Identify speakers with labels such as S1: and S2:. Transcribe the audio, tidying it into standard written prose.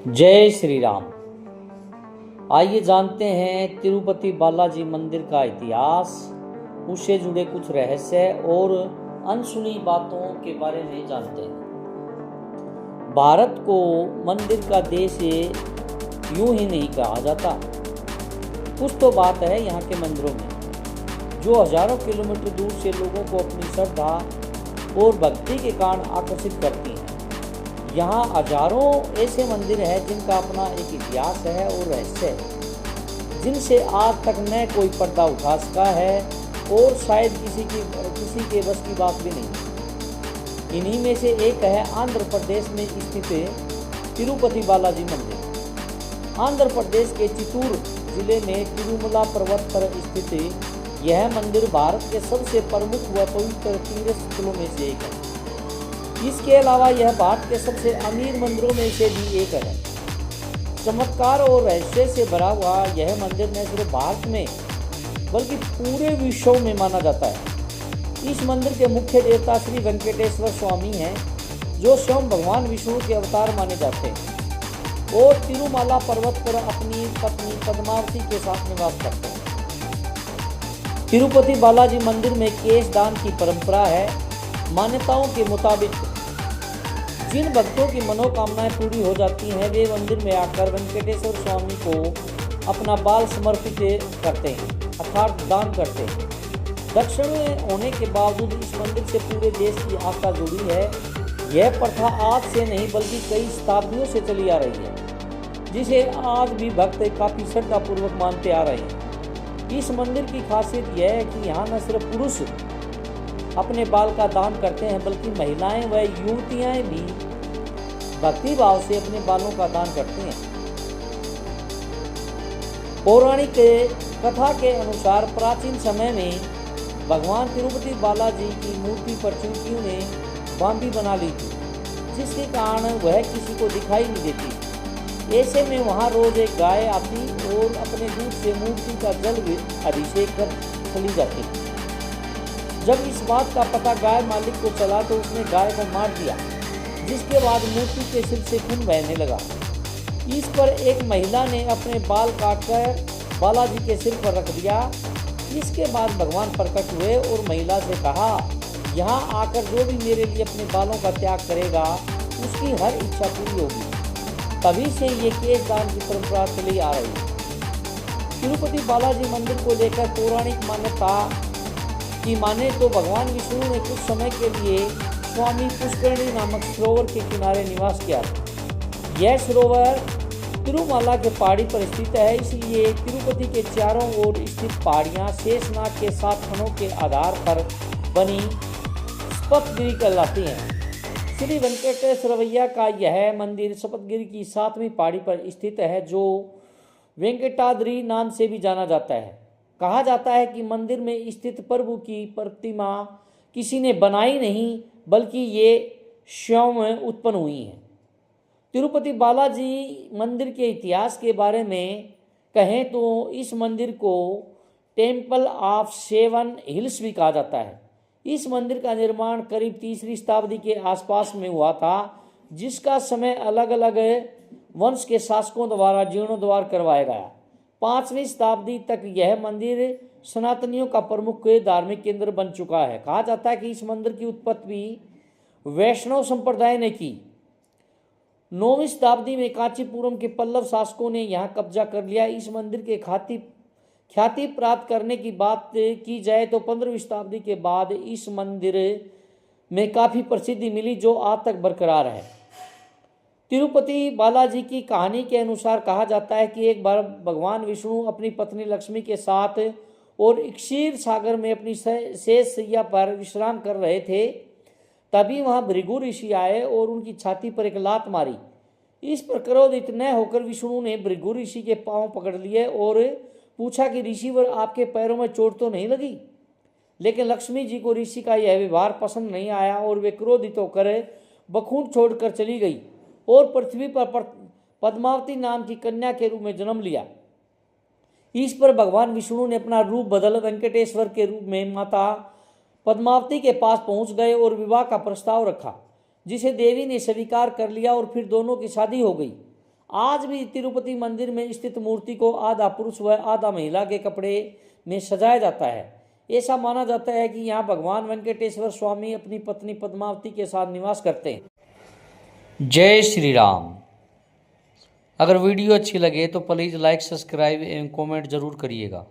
S1: जय श्री राम। आइए जानते हैं तिरुपति बालाजी मंदिर का इतिहास, उससे जुड़े कुछ रहस्य और अनसुनी बातों के बारे में जानते हैं। भारत को मंदिर का देश यूं ही नहीं कहा जाता। कुछ तो बात है यहाँ के मंदिरों में, जो हजारों किलोमीटर दूर से लोगों को अपनी श्रद्धा और भक्ति के कारण आकर्षित करती हैं। यहाँ हजारों ऐसे मंदिर हैं जिनका अपना एक इतिहास है और रहस्य है, जिनसे आज तक न कोई पर्दा उठा सका है और शायद किसी के बस की बात भी नहीं। इन्हीं में से एक है आंध्र प्रदेश में स्थित तिरुपति बालाजी मंदिर। आंध्र प्रदेश के चित्तूर जिले में तिरुमला पर्वत पर स्थित यह मंदिर भारत के सबसे प्रमुख व पवित्र तीर्थ स्थलों में से एक है। इसके अलावा यह भारत के सबसे अमीर मंदिरों में से भी एक है। चमत्कार और रहस्य से भरा हुआ यह मंदिर न सिर्फ भारत में बल्कि पूरे विश्व में माना जाता है। इस मंदिर के मुख्य देवता श्री वेंकटेश्वर स्वामी हैं, जो स्वयं भगवान विष्णु के अवतार माने जाते हैं और तिरुमाला पर्वत पर अपनी पत्नी पद्मावती के साथ निवास करते हैं। तिरुपति बालाजी मंदिर में केश दान की परंपरा है। मान्यताओं के मुताबिक जिन भक्तों की मनोकामनाएं पूरी हो जाती हैं, वे मंदिर में आकर वेंकटेश्वर स्वामी को अपना बाल समर्पित करते हैं, अर्थात दान करते हैं। दक्षिण में होने के बावजूद इस मंदिर से पूरे देश की आस्था जुड़ी है। यह प्रथा आज से नहीं बल्कि कई शताब्दियों से चली आ रही है, जिसे आज भी भक्त काफी श्रद्धापूर्वक मानते आ रहे हैं। इस मंदिर की खासियत यह है कि यहाँ न सिर्फ पुरुष अपने बाल का दान करते हैं, बल्कि महिलाएं व युवतियां भी भक्ति भाव से अपने बालों का दान करती हैं। पौराणिक कथा के अनुसार प्राचीन समय में भगवान तिरुपति बालाजी की मूर्ति पर चींटियों ने बांबी बना ली थी, जिसके कारण वह किसी को दिखाई नहीं देती। ऐसे में वहां रोज एक गाय आती और अपने दूध से मूर्ति का जल अभिषेक कर चली जाती। जब इस बात का पता गाय मालिक को चला तो उसने गाय को मार दिया, जिसके बाद मूर्ति के सिर से खून बहने लगा। इस पर एक महिला ने अपने बाल काटकर बालाजी के सिर पर रख दिया। इसके बाद भगवान प्रकट हुए और महिला से कहा, यहाँ आकर जो भी मेरे लिए अपने बालों का त्याग करेगा उसकी हर इच्छा पूरी होगी। तभी से ये केश दान की परंपरा चली आ रही है। तिरुपति बालाजी मंदिर को लेकर पौराणिक मान्यता की माने तो भगवान विष्णु ने कुछ समय के लिए स्वामी पुष्करणी नामक सरोवर के किनारे निवास किया था। यह सरोवर तिरुमाला के पहाड़ी पर स्थित है, इसलिए तिरुपति के चारों ओर स्थित पहाड़ियां शेषनाग के 7 खंडों के आधार पर बनी सप्तगिरी कहलाती हैं। श्री वेंकटेश्वरैया का यह मंदिर सप्तगिरी की 7वीं पहाड़ी पर स्थित है, जो वेंकटाद्रि नाम से भी जाना जाता है। कहा जाता है कि मंदिर में स्थित प्रभु की प्रतिमा किसी ने बनाई नहीं, बल्कि ये स्वयं उत्पन्न हुई है। तिरुपति बालाजी मंदिर के इतिहास के बारे में कहें तो इस मंदिर को टेम्पल ऑफ 7 हिल्स भी कहा जाता है। इस मंदिर का निर्माण करीब 3वीं शताब्दी के आसपास में हुआ था, जिसका समय अलग अलग वंश के शासकों द्वारा जीर्णोद्धार करवाया गया। 5वीं शताब्दी तक यह मंदिर सनातनियों का प्रमुख धार्मिक केंद्र बन चुका है। कहा जाता है कि इस मंदिर की उत्पत्ति वैष्णव संप्रदाय ने की। 9वीं शताब्दी में कांचीपुरम के पल्लव शासकों ने यहाँ कब्जा कर लिया। इस मंदिर के ख्याति प्राप्त करने की बात की जाए तो 15वीं शताब्दी के बाद इस मंदिर में काफ़ी प्रसिद्धि मिली, जो आज तक बरकरार है। तिरुपति बालाजी की कहानी के अनुसार कहा जाता है कि एक बार भगवान विष्णु अपनी पत्नी लक्ष्मी के साथ और क्षीर सागर में अपनी शेष शैया पर विश्राम कर रहे थे। तभी वहां भृगु ऋषि आए और उनकी छाती पर एक लात मारी। इस पर क्रोधित न होकर विष्णु ने भृगु ऋषि के पांव पकड़ लिए और पूछा कि ऋषिवर, आपके पैरों में चोट तो नहीं लगी? लेकिन लक्ष्मी जी को ऋषि का यह व्यवहार पसंद नहीं आया और वे क्रोधित होकर बखून छोड़कर चली गई और पृथ्वी पर पद्मावती नाम की कन्या के रूप में जन्म लिया। इस पर भगवान विष्णु ने अपना रूप बदल वेंकटेश्वर के रूप में माता पद्मावती के पास पहुंच गए और विवाह का प्रस्ताव रखा, जिसे देवी ने स्वीकार कर लिया और फिर दोनों की शादी हो गई। आज भी तिरुपति मंदिर में स्थित मूर्ति को आधा पुरुष व आधा महिला के कपड़े में सजाया जाता है। ऐसा माना जाता है कि यहाँ भगवान वेंकटेश्वर स्वामी अपनी पत्नी पद्मावती के साथ निवास करते हैं। जय श्री राम। अगर वीडियो अच्छी लगे तो प्लीज़ लाइक, सब्सक्राइब एवं कमेंट जरूर करिएगा।